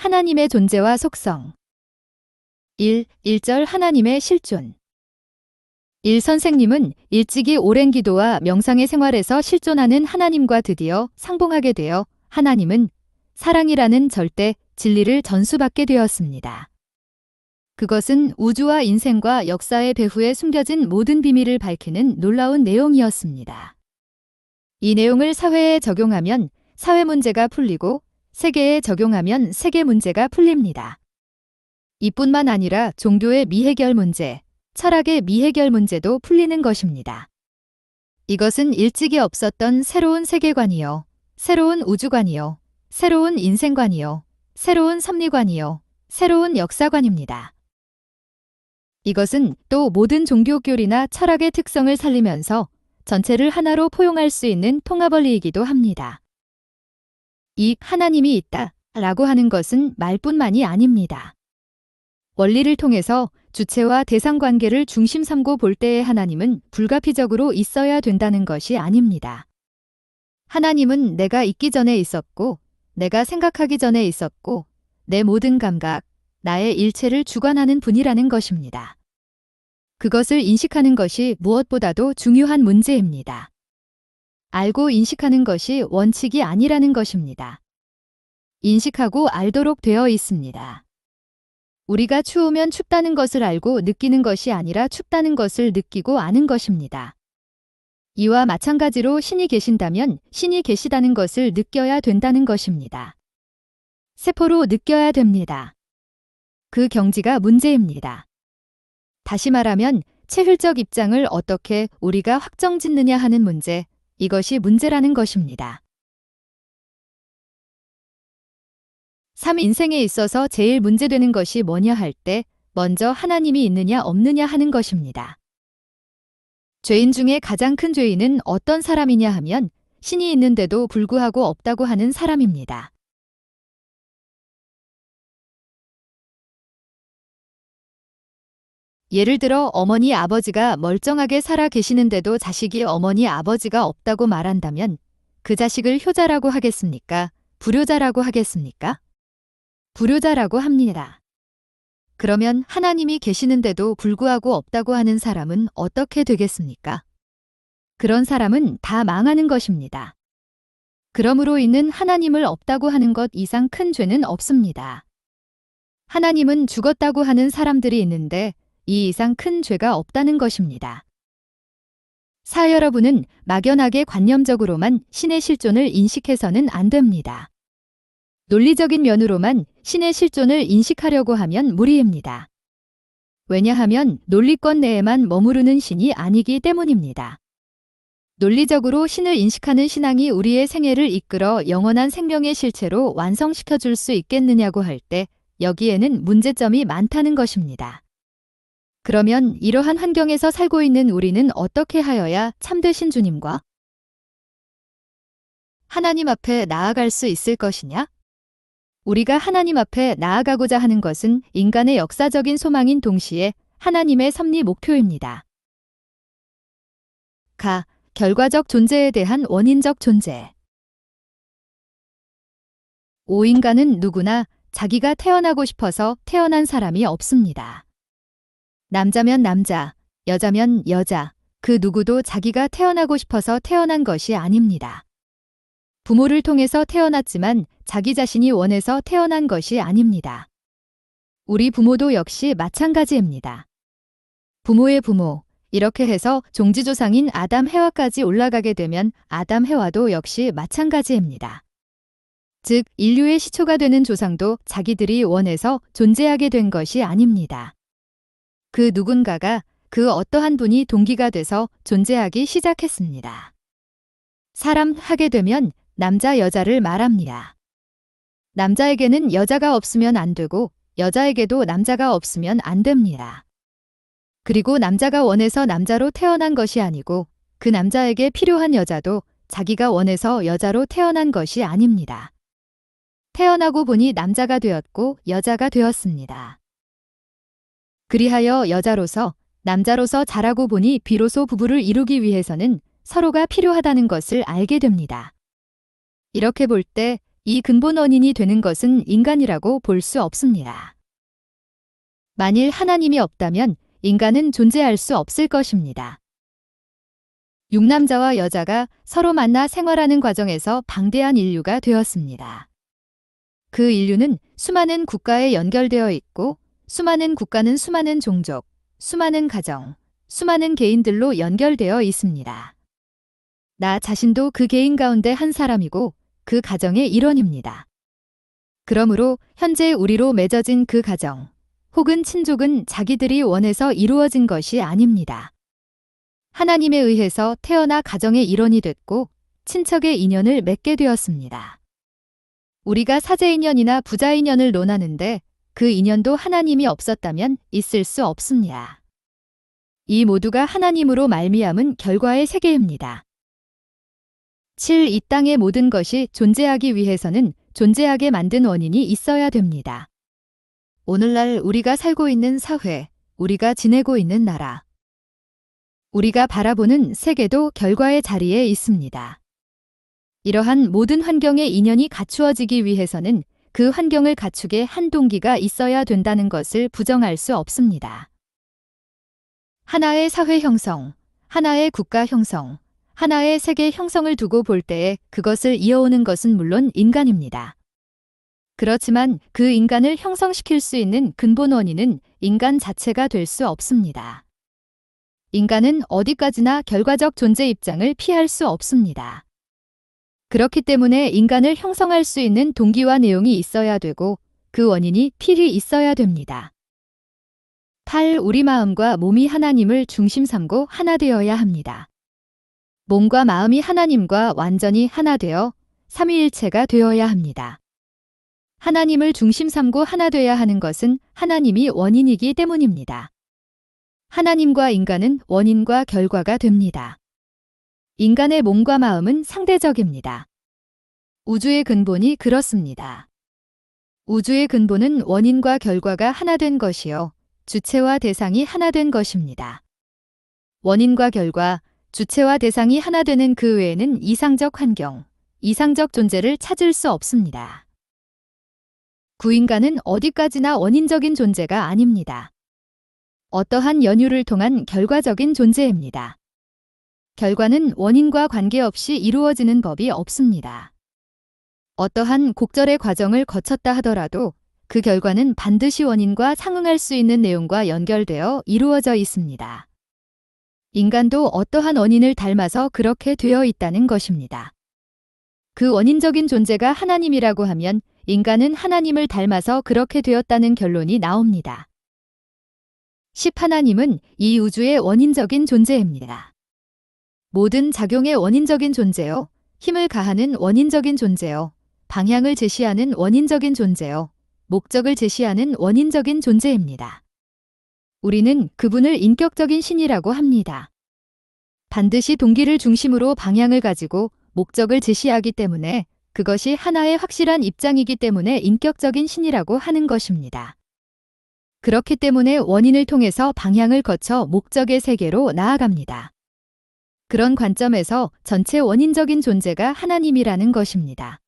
하나님의 존재와 속성. 1절 하나님의 실존. 선생님은 일찍이 오랜 기도와 명상의 생활에서 실존하는 하나님과 드디어 상봉하게 되어 하나님은 사랑이라는 절대 진리를 전수받게 되었습니다. 그것은 우주와 인생과 역사의 배후에 숨겨진 모든 비밀을 밝히는 놀라운 내용이었습니다. 이 내용을 사회에 적용하면 사회 문제가 풀리고 세계에 적용하면 세계 문제가 풀립니다. 이뿐만 아니라 종교의 미해결 문제, 철학의 미해결 문제도 풀리는 것입니다. 이것은 일찍이 없었던 새로운 세계관이요, 새로운 우주관이요, 새로운 인생관이요, 새로운 섭리관이요, 새로운 역사관입니다. 이것은 또 모든 종교교리나 철학의 특성을 살리면서 전체를 하나로 포용할 수 있는 통합원리이기도 합니다. 이 하나님이 있다 라고 하는 것은 말뿐만이 아닙니다. 원리를 통해서 주체와 대상 관계를 중심 삼고 볼 때의 하나님은 불가피적으로 있어야 된다는 것이 아닙니다. 하나님은 내가 있기 전에 있었고, 내가 생각하기 전에 있었고, 내 모든 감각, 나의 일체를 주관하는 분이라는 것입니다. 그것을 인식하는 것이 무엇보다도 중요한 문제입니다. 알고 인식하는 것이 원칙이 아니라는 것입니다. 인식하고 알도록 되어 있습니다. 우리가 추우면 춥다는 것을 알고 느끼는 것이 아니라 춥다는 것을 느끼고 아는 것입니다. 이와 마찬가지로 신이 계신다면 신이 계시다는 것을 느껴야 된다는 것입니다. 세포로 느껴야 됩니다. 그 경지가 문제입니다. 다시 말하면 체휼적 입장을 어떻게 우리가 확정짓느냐 하는 문제, 이것이 문제라는 것입니다. 3. 인생에 있어서 제일 문제되는 것이 뭐냐 할 때 먼저 하나님이 있느냐 없느냐 하는 것입니다. 죄인 중에 가장 큰 죄인은 어떤 사람이냐 하면 신이 있는데도 불구하고 없다고 하는 사람입니다. 예를 들어 어머니 아버지가 멀쩡하게 살아 계시는데도 자식이 어머니 아버지가 없다고 말한다면 그 자식을 효자라고 하겠습니까? 불효자라고 하겠습니까? 불효자라고 합니다. 그러면 하나님이 계시는데도 불구하고 없다고 하는 사람은 어떻게 되겠습니까? 그런 사람은 다 망하는 것입니다. 그러므로 있는 하나님을 없다고 하는 것 이상 큰 죄는 없습니다. 하나님은 죽었다고 하는 사람들이 있는데 이 이상 큰 죄가 없다는 것입니다. 여러분은 막연하게 관념적으로만 신의 실존을 인식해서는 안 됩니다. 논리적인 면으로만 신의 실존을 인식하려고 하면 무리입니다. 왜냐하면 논리권 내에만 머무르는 신이 아니기 때문입니다. 논리적으로 신을 인식하는 신앙이 우리의 생애를 이끌어 영원한 생명의 실체로 완성시켜 줄 수 있겠느냐고 할 때 여기에는 문제점이 많다는 것입니다. 그러면 이러한 환경에서 살고 있는 우리는 어떻게 하여야 참되신 주님과 하나님 앞에 나아갈 수 있을 것이냐? 우리가 하나님 앞에 나아가고자 하는 것은 인간의 역사적인 소망인 동시에 하나님의 섭리 목표입니다. 결과적 존재에 대한 원인적 존재. 인간은 누구나 자기가 태어나고 싶어서 태어난 사람이 없습니다. 남자면 남자, 여자면 여자, 그 누구도 자기가 태어나고 싶어서 태어난 것이 아닙니다. 부모를 통해서 태어났지만 자기 자신이 원해서 태어난 것이 아닙니다. 우리 부모도 역시 마찬가지입니다. 부모의 부모, 이렇게 해서 종지조상인 아담 해와까지 올라가게 되면 아담 해와도 역시 마찬가지입니다. 즉, 인류의 시초가 되는 조상도 자기들이 원해서 존재하게 된 것이 아닙니다. 그 누군가가 그 어떠한 분이 동기가 돼서 존재하기 시작했습니다. 사람 하게 되면 남자 여자를 말합니다. 남자에게는 여자가 없으면 안 되고 여자에게도 남자가 없으면 안 됩니다. 그리고 남자가 원해서 남자로 태어난 것이 아니고 그 남자에게 필요한 여자도 자기가 원해서 여자로 태어난 것이 아닙니다. 태어나고 보니 남자가 되었고 여자가 되었습니다. 그리하여 여자로서 남자로서 자라고 보니 비로소 부부를 이루기 위해서는 서로가 필요하다는 것을 알게 됩니다. 이렇게 볼 때 이 근본 원인이 되는 것은 인간이라고 볼 수 없습니다. 만일 하나님이 없다면 인간은 존재할 수 없을 것입니다. 6남자와 여자가 서로 만나 생활하는 과정에서 방대한 인류가 되었습니다. 그 인류는 수많은 국가에 연결되어 있고 수많은 국가는 수많은 종족, 수많은 가정, 수많은 개인들로 연결되어 있습니다. 나 자신도 그 개인 가운데 한 사람이고 그 가정의 일원입니다. 그러므로 현재 우리로 맺어진 그 가정 혹은 친족은 자기들이 원해서 이루어진 것이 아닙니다. 하나님에 의해서 태어나 가정의 일원이 됐고 친척의 인연을 맺게 되었습니다. 우리가 사제 인연이나 부자 인연을 논하는데 그 인연도 하나님이 없었다면 있을 수 없습니다. 이 모두가 하나님으로 말미암은 결과의 세계입니다. 7. 이 땅의 모든 것이 존재하기 위해서는 존재하게 만든 원인이 있어야 됩니다. 오늘날 우리가 살고 있는 사회, 우리가 지내고 있는 나라, 우리가 바라보는 세계도 결과의 자리에 있습니다. 이러한 모든 환경의 인연이 갖추어지기 위해서는 그 환경을 갖추게 한 동기가 있어야 된다는 것을 부정할 수 없습니다. 하나의 사회 형성, 하나의 국가 형성, 하나의 세계 형성을 두고 볼 때에 그것을 이어오는 것은 물론 인간입니다. 그렇지만 그 인간을 형성시킬 수 있는 근본 원인은 인간 자체가 될 수 없습니다. 인간은 어디까지나 결과적 존재 입장을 피할 수 없습니다. 그렇기 때문에 인간을 형성할 수 있는 동기와 내용이 있어야 되고 그 원인이 필히 있어야 됩니다. 8. 우리 마음과 몸이 하나님을 중심 삼고 하나 되어야 합니다. 몸과 마음이 하나님과 완전히 하나 되어 삼위일체가 되어야 합니다. 하나님을 중심 삼고 하나 되어야 하는 것은 하나님이 원인이기 때문입니다. 하나님과 인간은 원인과 결과가 됩니다. 인간의 몸과 마음은 상대적입니다. 우주의 근본이 그렇습니다. 우주의 근본은 원인과 결과가 하나 된 것이요, 주체와 대상이 하나 된 것입니다. 원인과 결과, 주체와 대상이 하나 되는 그 외에는 이상적 환경, 이상적 존재를 찾을 수 없습니다. 구인간은 어디까지나 원인적인 존재가 아닙니다. 어떠한 연유를 통한 결과적인 존재입니다. 결과는 원인과 관계없이 이루어지는 법이 없습니다. 어떠한 곡절의 과정을 거쳤다 하더라도 그 결과는 반드시 원인과 상응할 수 있는 내용과 연결되어 이루어져 있습니다. 인간도 어떠한 원인을 닮아서 그렇게 되어 있다는 것입니다. 그 원인적인 존재가 하나님이라고 하면 인간은 하나님을 닮아서 그렇게 되었다는 결론이 나옵니다. 10. 하나님은 이 우주의 원인적인 존재입니다. 모든 작용의 원인적인 존재요, 힘을 가하는 원인적인 존재요, 방향을 제시하는 원인적인 존재요, 목적을 제시하는 원인적인 존재입니다. 우리는 그분을 인격적인 신이라고 합니다. 반드시 동기를 중심으로 방향을 가지고 목적을 제시하기 때문에 그것이 하나의 확실한 입장이기 때문에 인격적인 신이라고 하는 것입니다. 그렇기 때문에 원인을 통해서 방향을 거쳐 목적의 세계로 나아갑니다. 그런 관점에서 전체 원인적인 존재가 하나님이라는 것입니다.